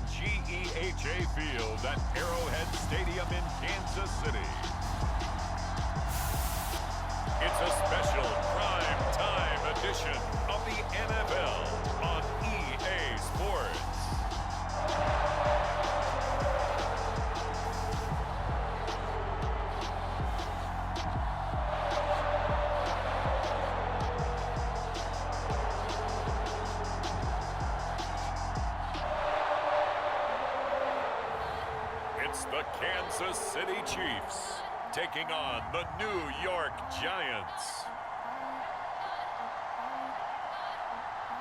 GEHA Field at Arrowhead Stadium in Kansas City. It's a special prime time edition of the NFL on EA Sports. It's the Kansas City Chiefs taking on the New York Giants.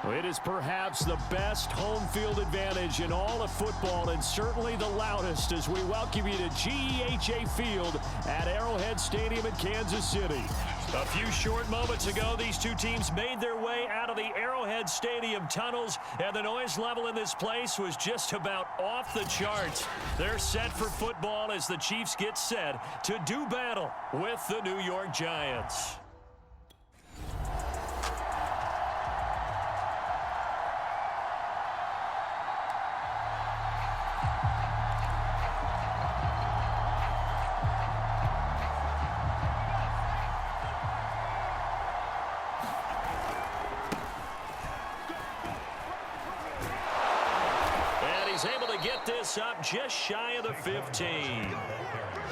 It is perhaps the best home field advantage in all of football, and certainly the loudest, as we welcome you to GEHA Field at Arrowhead Stadium in Kansas City. A few short moments ago, these two teams made their way out of the Arrowhead Stadium tunnels, and the noise level in this place was just about off the charts. They're set for football as the Chiefs get set to do battle with the New York Giants. He's able to get this up just shy of the 15.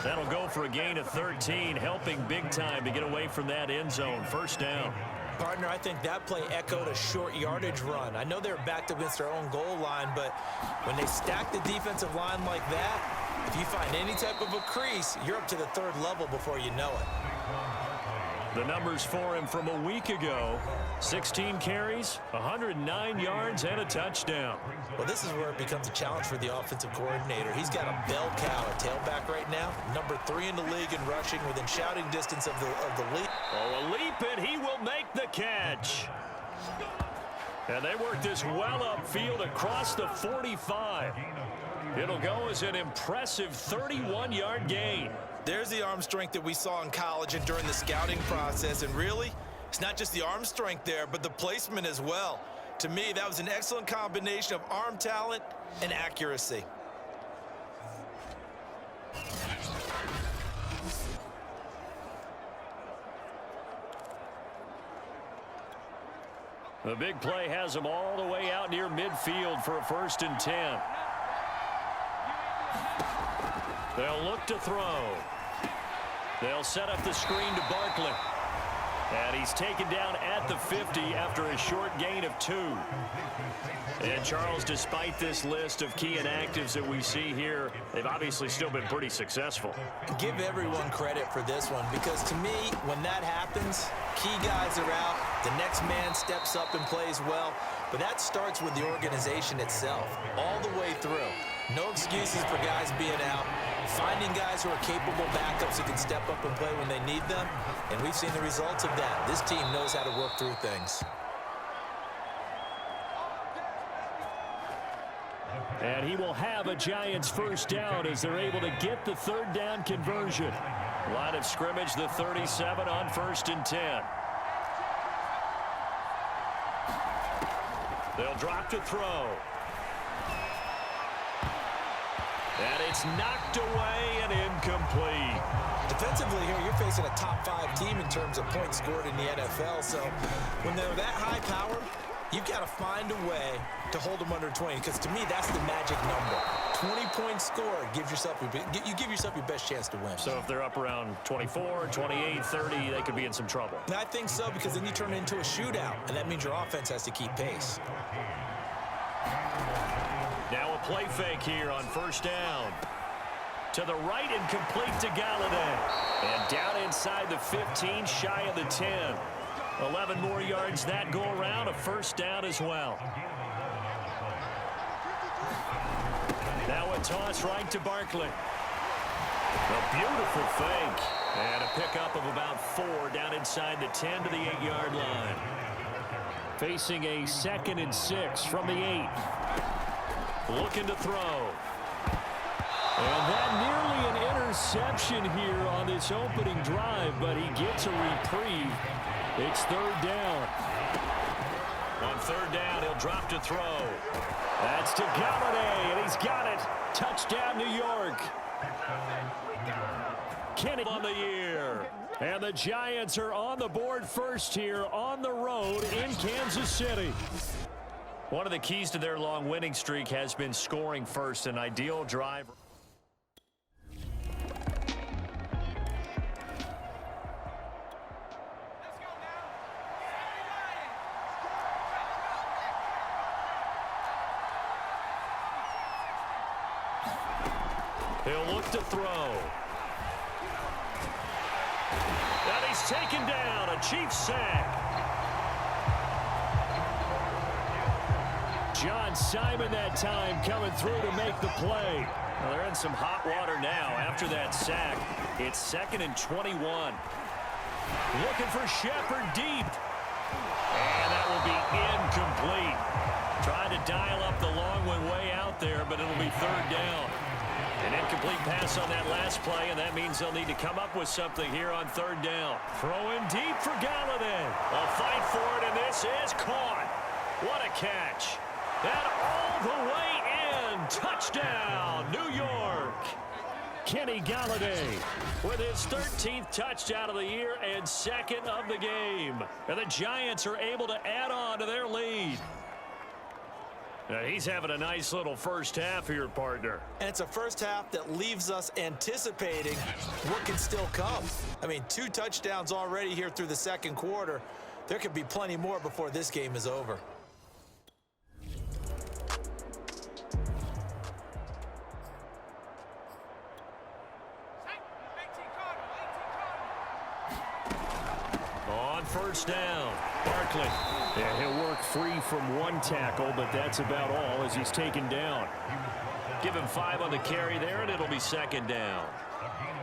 That'll go for a gain of 13, helping big time to get away from that end zone. First down. Partner, I think that play echoed a short yardage run. I know they're backed up against their own goal line, but when they stack the defensive line like that, if you find any type of a crease, you're up to the third level before you know it. The numbers for him from a week ago: 16 carries, 109 yards, and a touchdown. Well, this is where it becomes a challenge for the offensive coordinator. He's got a bell cow at tailback right now, number 3 in the league in rushing, within shouting distance of the lead. Oh, a leap, and he will make the catch. And they work this well upfield across the 45. It'll go as an impressive 31-yard gain. There's the arm strength that we saw in college and during the scouting process. And really, it's not just the arm strength there, but the placement as well. To me, that was an excellent combination of arm talent and accuracy. The big play has him all the way out near midfield for a 1st and 10. They'll look to throw. They'll set up the screen to Barkley. And he's taken down at the 50 after a short gain of 2. And Charles, despite this list of key inactives that we see here, they've obviously still been pretty successful. Give everyone credit for this one, because to me, when that happens, key guys are out, the next man steps up and plays well, but that starts with the organization itself, all the way through. No excuses for guys being out, finding guys who are capable backups who can step up and play when they need them, and we've seen the results of that. This team knows how to work through things. And he will have a Giants first down as they're able to get the 3rd down conversion. Line of scrimmage, the 37 on 1st and 10. They'll drop to throw. And it's knocked away and incomplete. Defensively here, you're facing a top 5 team in terms of points scored in the NFL. So when they're that high power, you've got to find a way to hold them under 20, because to me, that's the magic number. 20 points scored gives yourself you give yourself your best chance to win. So if they're up around 24, 28, 30, they could be in some trouble. And I think so, because then you turn it into a shootout, and that means your offense has to keep pace. Now a play fake here on 1st down. To the right and complete to Galladay. And down inside the 15, shy of the 10. 11 more yards that go around, a 1st down as well. Now a toss right to Barkley. A beautiful fake. And a pickup of about 4 down inside the 10 to the 8-yard line. Facing a 2nd and 6 from the 8. Looking to throw. And that nearly an interception here on this opening drive, but he gets a reprieve. It's 3rd down. On 3rd down, he'll drop to throw. That's to Galladay, and he's 5 on the year. And the Giants are on the board first here on the road in Kansas City. One of the keys to their long winning streak has been scoring first, an ideal driver. He'll look to throw. And he's taken down, a Chiefs sack. John Simon that time coming through to make the play. Well, they're in some hot water now after that sack. It's 2nd and 21. Looking for Shepard deep. And that will be incomplete. Trying to dial up the long one way out there, but it'll be 3rd down. An incomplete pass on that last play, and that means they'll need to come up with something here on 3rd down. Throwing deep for Galladay. A fight for it, and this is caught. What a catch. And all the way in. Touchdown, New York. Kenny Galladay with his 13th touchdown of the year and 2nd of the game. And the Giants are able to add on to their lead. Now he's having a nice little first half here, partner. And it's a first half that leaves us anticipating what can still come. I mean, 2 touchdowns already here through the 2nd quarter. There could be plenty more before this game is over. On 1st down, Barkley. Yeah, he'll work free from 1 tackle, but that's about all as he's taken down. Give him 5 on the carry there, and it'll be 2nd down.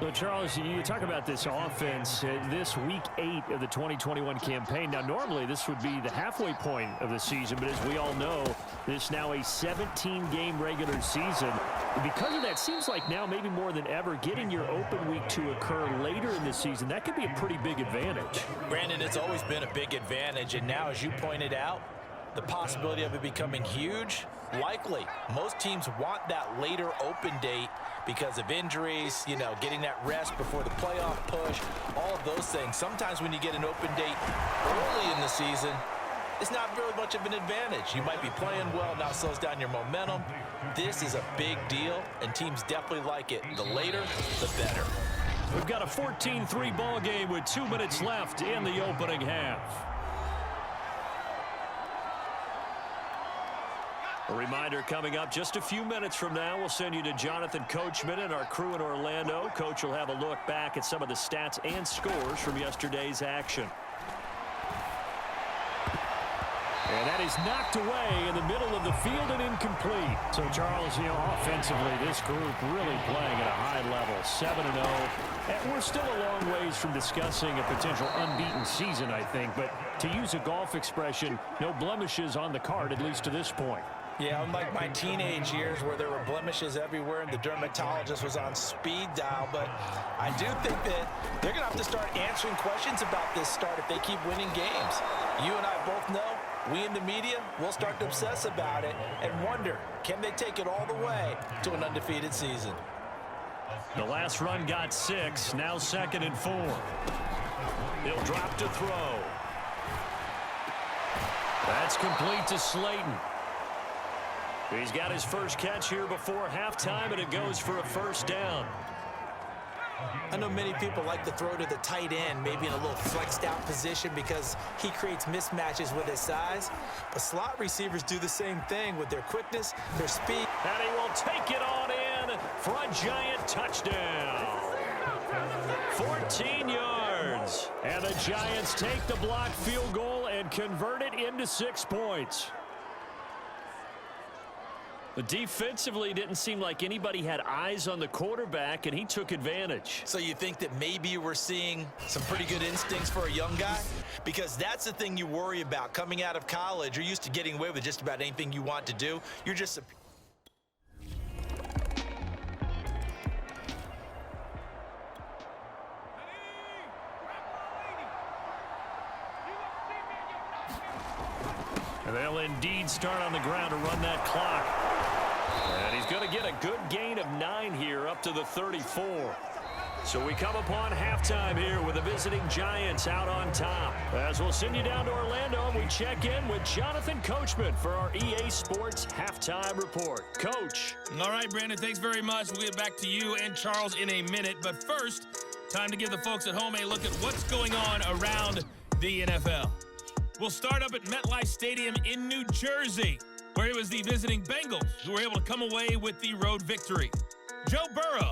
So, Charles, you talk about this offense, this week 8 of the 2021 campaign. Now, normally this would be the halfway point of the season, but as we all know, this is now a 17-game regular season. Because of that, seems like now maybe more than ever, getting your open week to occur later in the season, that could be a pretty big advantage. Brandon, it's always been a big advantage, and now, as you pointed out, the possibility of it becoming huge, likely. Most teams want that later open date because of injuries, you know, getting that rest before the playoff push, all of those things. Sometimes when you get an open date early in the season, it's not really much of an advantage. You might be playing well, now it slows down your momentum. This is a big deal, and teams definitely like it. The later, the better. We've got a 14-3 ball game with 2 minutes left in the opening half. A reminder coming up just a few minutes from now, we'll send you to Jonathan Coachman and our crew in Orlando. Coach will have a look back at some of the stats and scores from yesterday's action. And that is knocked away in the middle of the field and incomplete. So, Charles, you know, offensively, this group really playing at a high level, 7-0. And we're still a long ways from discussing a potential unbeaten season, I think. But to use a golf expression, no blemishes on the card, at least to this point. Yeah, unlike my teenage years where there were blemishes everywhere and the dermatologist was on speed dial. But I do think that they're going to have to start answering questions about this start if they keep winning games. You and I both know, we in the media will start to obsess about it and wonder, can they take it all the way to an undefeated season? The last run got 6, now 2nd and 4. He'll drop to throw. That's complete to Slayton. He's got his first catch here before halftime, and it goes for a 1st down. I know many people like to throw to the tight end, maybe in a little flexed out position because he creates mismatches with his size. But slot receivers do the same thing with their quickness, their speed. And he will take it on in for a giant touchdown. 14 yards. And the Giants take the blocked field goal and convert it into 6 points. But defensively, it didn't seem like anybody had eyes on the quarterback, and he took advantage. So you think that maybe we're seeing some pretty good instincts for a young guy? Because that's the thing you worry about coming out of college. You're used to getting away with just about anything you want to do. You're just... And they'll indeed start on the ground to run that clock. And he's going to get a good gain of 9 here up to the 34. So we come upon halftime here with the visiting Giants out on top. As we'll send you down to Orlando, and we check in with Jonathan Coachman for our EA Sports Halftime Report. Coach. All right, Brandon, thanks very much. We'll get back to you and Charles in a minute. But first, time to give the folks at home a look at what's going on around the NFL. We'll start up at MetLife Stadium in New Jersey, where it was the visiting Bengals who were able to come away with the road victory. Joe Burrow,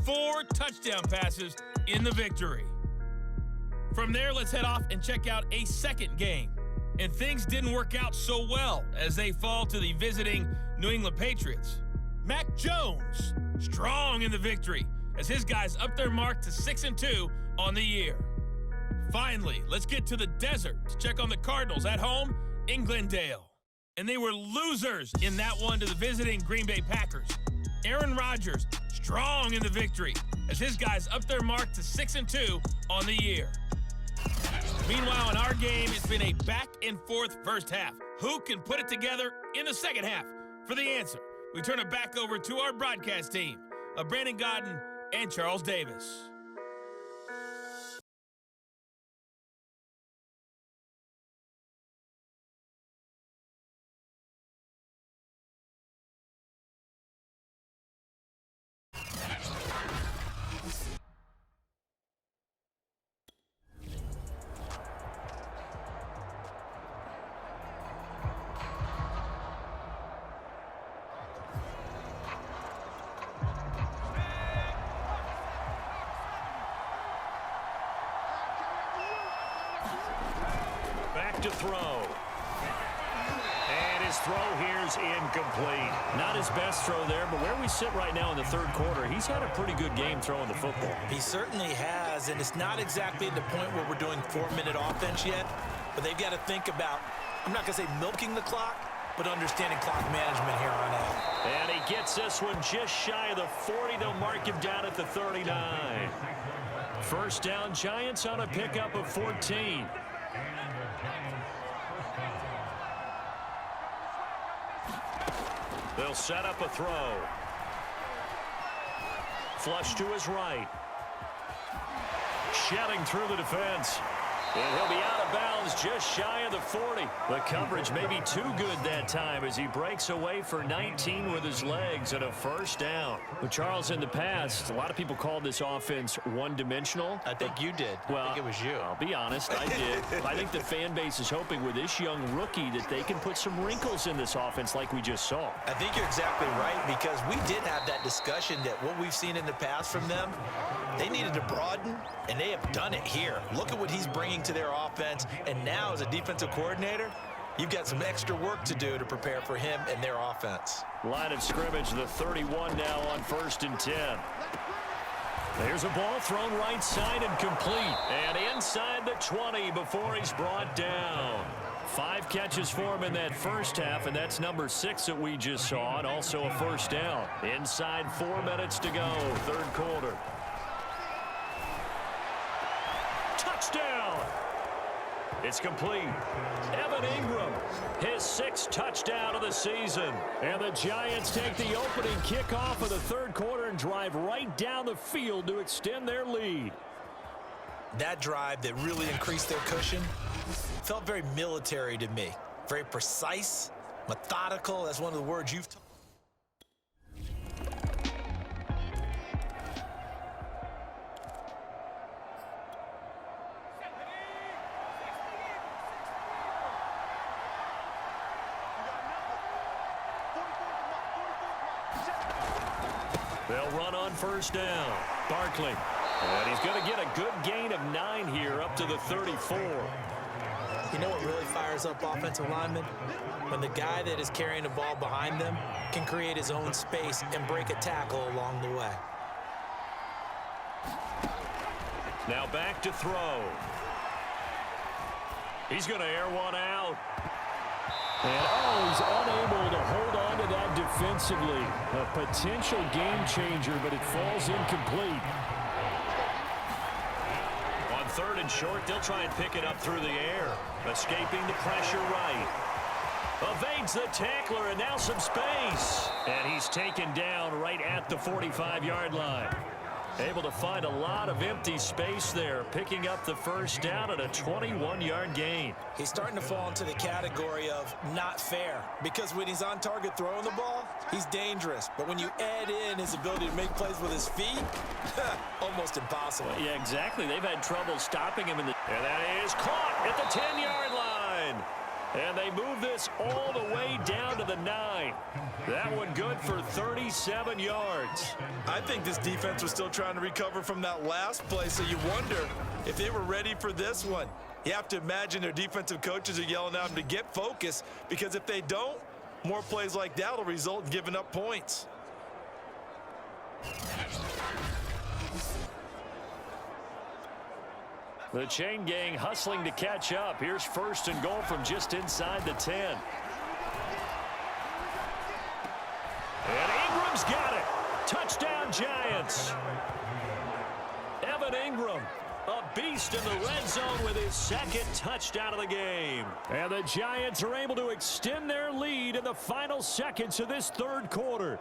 4 touchdown passes in the victory. From there, let's head off and check out a second game. And things didn't work out so well as they fall to the visiting New England Patriots. Mac Jones, strong in the victory as his guys up their mark to 6-2 on the year. Finally, let's get to the desert to check on the Cardinals at home in Glendale. And they were losers in that one to the visiting Green Bay Packers. Aaron Rodgers, strong in the victory as his guys up their mark to 6-2 on the year. Meanwhile, in our game, it's been a back-and-forth first half. Who can put it together in the second half? For the answer, we turn it back over to our broadcast team of Brandon Godden and Charles Davis. Back to throw. And his throw here's incomplete. Not his best throw there, but where we sit right now in the third quarter, he's had a pretty good game throwing the football. He certainly has, and it's not exactly at the point where we're doing 4-minute offense yet, but they've got to think about, I'm not going to say milking the clock, but understanding clock management here on out. And he gets this one just shy of the 40. They'll mark him down at the 39. First down, Giants on a pickup of 14. They'll set up a throw. Flush to his right. Shedding through the defense. And he'll be out of bounds just shy of the 40. The coverage may be too good that time as he breaks away for 19 with his legs and a first down. But Charles, in the past, a lot of people called this offense one-dimensional. I think you did. Well, I think it was you. I'll be honest, I did. I think the fan base is hoping with this young rookie that they can put some wrinkles in this offense like we just saw. I think you're exactly right, because we did have that discussion that what we've seen in the past from them, they needed to broaden, and they have done it here. Look at what he's bringing to their offense, and now as a defensive coordinator, you've got some extra work to do to prepare for him and their offense. Line of scrimmage, the 31 now on 1st and 10. There's a ball thrown right side and complete, and inside the 20 before he's brought down. 5 catches for him in that first half, and that's number 6 that we just saw, and also a first down. Inside 4 minutes to go, third quarter. Touchdown! It's complete. Evan Ingram, his 6th touchdown of the season. And the Giants take the opening kickoff of the third quarter and drive right down the field to extend their lead. That drive that really increased their cushion felt very military to me. Very precise, methodical. That's one of the words you've talked. They'll run on first down. Barkley. And he's going to get a good gain of 9 here up to the 34. You know what really fires up offensive linemen? When the guy that is carrying the ball behind them can create his own space and break a tackle along the way. Now back to throw. He's going to air one out. And, he's unable to hold on to that defensively. A potential game changer, but it falls incomplete. On 3rd and short, they'll try and pick it up through the air. Escaping the pressure right. Evades the tackler, and now some space. And he's taken down right at the 45-yard line. Able to find a lot of empty space there, picking up the first down at a 21-yard gain. He's starting to fall into the category of not fair, because when he's on target throwing the ball, he's dangerous. But when you add in his ability to make plays with his feet, almost impossible. Well, yeah, exactly. They've had trouble stopping him. And that is caught at the 10-yard line. And they move this all the way down to the 9. That one good for 37 yards. I think this defense was still trying to recover from that last play, so you wonder if they were ready for this one. You have to imagine their defensive coaches are yelling at them to get focused, because if they don't, more plays like that will result in giving up points. The chain gang hustling to catch up. Here's first and goal from just inside the 10. And Ingram's got it. Touchdown, Giants. Evan Ingram, a beast in the red zone with his second touchdown of the game. And the Giants are able to extend their lead in the final seconds of this third quarter.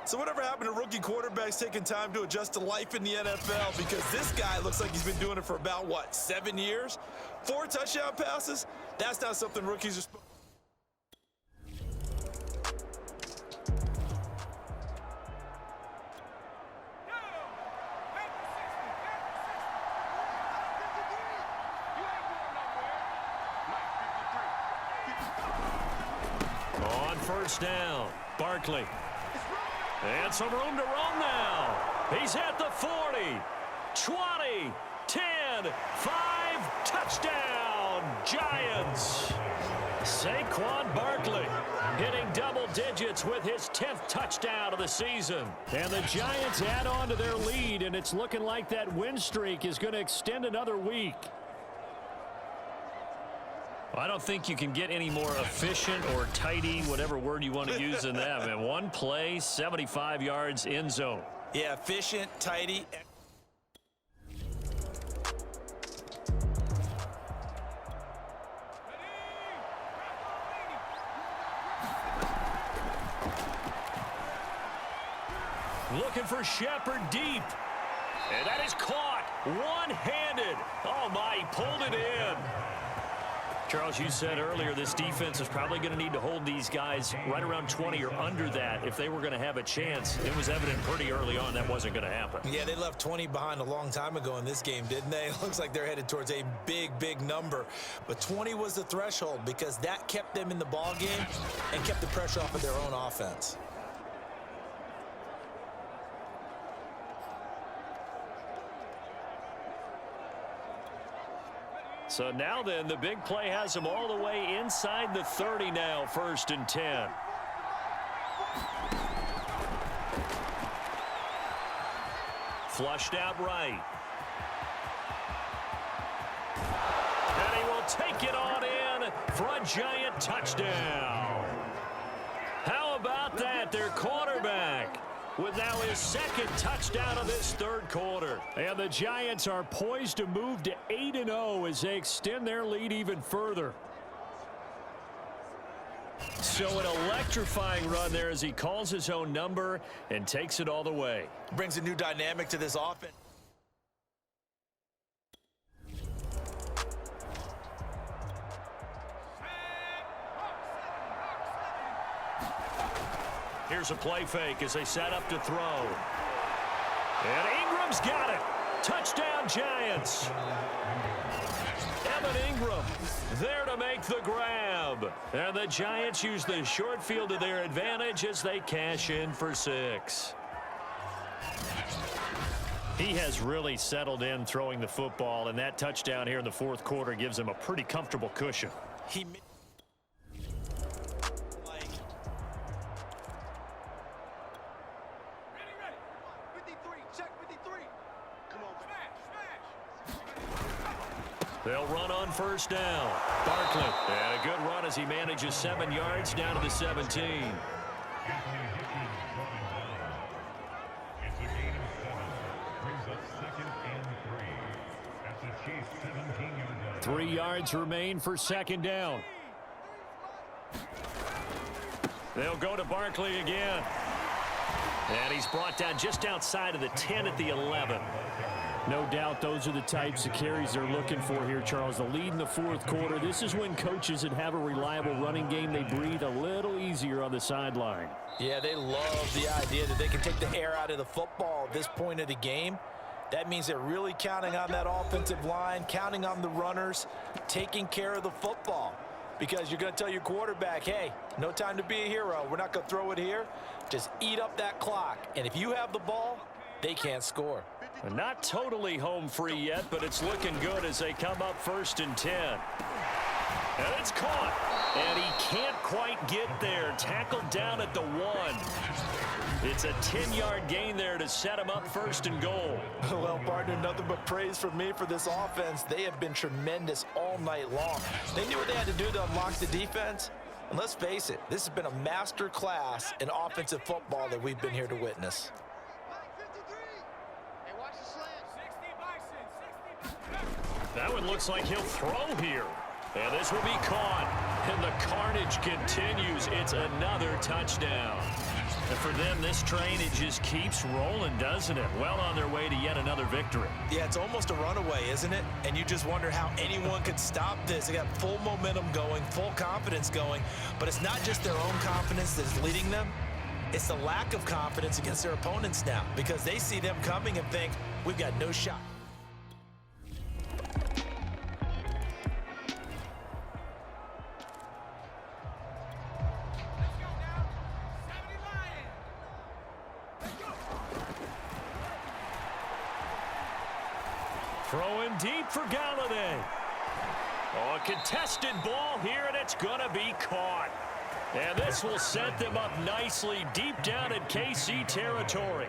So whatever happened to rookie quarterbacks taking time to adjust to life in the NFL? Because this guy looks like he's been doing it for about, what, 7 years? 4 touchdown passes? That's not something rookies are supposed to. On first down, Barkley. And some room to run now. He's at the 40, 20, 10, 5, touchdown, Giants. Saquon Barkley hitting double digits with his 10th touchdown of the season. And the Giants add on to their lead, and it's looking like that win streak is going to extend another week. I don't think you can get any more efficient or tidy, whatever word you want to use in that. Man, one play, 75 yards, end zone. Yeah, efficient, tidy. Looking for Shepard deep. And that is caught one-handed. Oh, my, he pulled it in. Charles, you said earlier this defense is probably going to need to hold these guys right around 20 or under that if they were going to have a chance. It was evident pretty early on that wasn't going to happen. Yeah, they left 20 behind a long time ago in this game, didn't they? It looks like they're headed towards a big, big number. But 20 was the threshold because that kept them in the ball game and kept the pressure off of their own offense. So now then, the big play has them all the way inside the 30 now, 1st and 10. Flushed out right. And he will take it on in for a Giant touchdown. How about that? Their quarterback with now his second touchdown of this third quarter. And the Giants are poised to move to 8-0 as they extend their lead even further. So an electrifying run there as he calls his own number and takes it all the way. Brings a new dynamic to this offense. Here's a play fake as they set up to throw. And Ingram's got it. Touchdown, Giants. Evan Ingram there to make the grab. And the Giants use the short field to their advantage as they cash in for 6. He has really settled in throwing the football, and that touchdown here in the fourth quarter gives him a pretty comfortable cushion. They'll run on first down. Barkley. And a good run as he manages 7 yards down to the 17. 3 yards remain for second down. They'll go to Barkley again. And he's brought down just outside of the 10 at the 11. No doubt those are the types of carries they're looking for here, Charles. The lead in the fourth quarter. This is when coaches that have a reliable running game, they breathe a little easier on the sideline. Yeah, they love the idea that they can take the air out of the football at this point of the game. That means they're really counting on that offensive line, counting on the runners, taking care of the football. Because you're going to tell your quarterback, hey, no time to be a hero. We're not going to throw it here. Just eat up that clock. And if you have the ball, they can't score. Not totally home free yet, but it's looking good as they come up 1st and 10. And it's caught. And he can't quite get there. Tackled down at the 1. It's a 10-yard gain there to set him up 1st and goal. Well, partner, nothing but praise from me for this offense. They have been tremendous all night long. They knew what they had to do to unlock the defense. And let's face it, this has been a master class in offensive football that we've been here to witness. That one looks like he'll throw here. And this will be caught. And the carnage continues. It's another touchdown. And for them, this train, it just keeps rolling, doesn't it? Well on their way to yet another victory. Yeah, it's almost a runaway, isn't it? And you just wonder how anyone could stop this. They got full momentum going, full confidence going. But it's not just their own confidence that's leading them. It's the lack of confidence against their opponents now, because they see them coming and think, we've got no shot. Throwing deep for Galladay. Oh, a contested ball here, and it's going to be caught. And this will set them up nicely deep down in KC territory.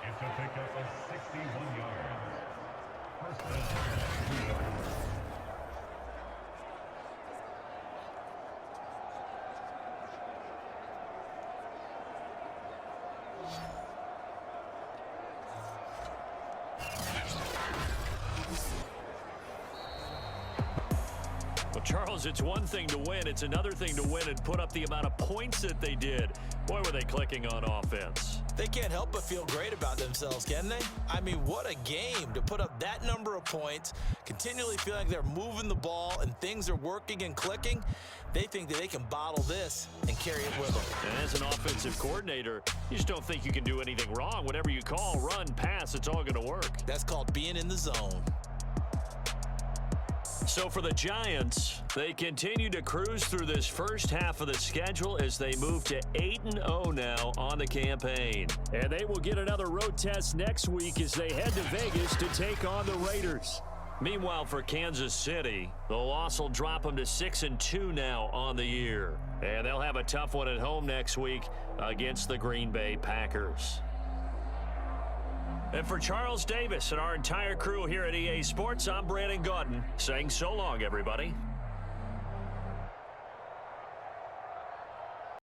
It's a pickup of 61 yards. First down. Charles, it's one thing to win. It's another thing to win and put up the amount of points that they did. Boy, were they clicking on offense. They can't help but feel great about themselves, can they? I mean, what a game to put up that number of points, continually feeling like they're moving the ball and things are working and clicking. They think that they can bottle this and carry it with them. And as an offensive coordinator, you just don't think you can do anything wrong. Whatever you call, run, pass, it's all going to work. That's called being in the zone. So for the Giants, they continue to cruise through this first half of the schedule as they move to 8-0 now on the campaign. And they will get another road test next week as they head to Vegas to take on the Raiders. Meanwhile, for Kansas City, the loss will drop them to 6-2 now on the year. And they'll have a tough one at home next week against the Green Bay Packers. And for Charles Davis and our entire crew here at EA Sports, I'm Brandon Gaudin saying so long, everybody.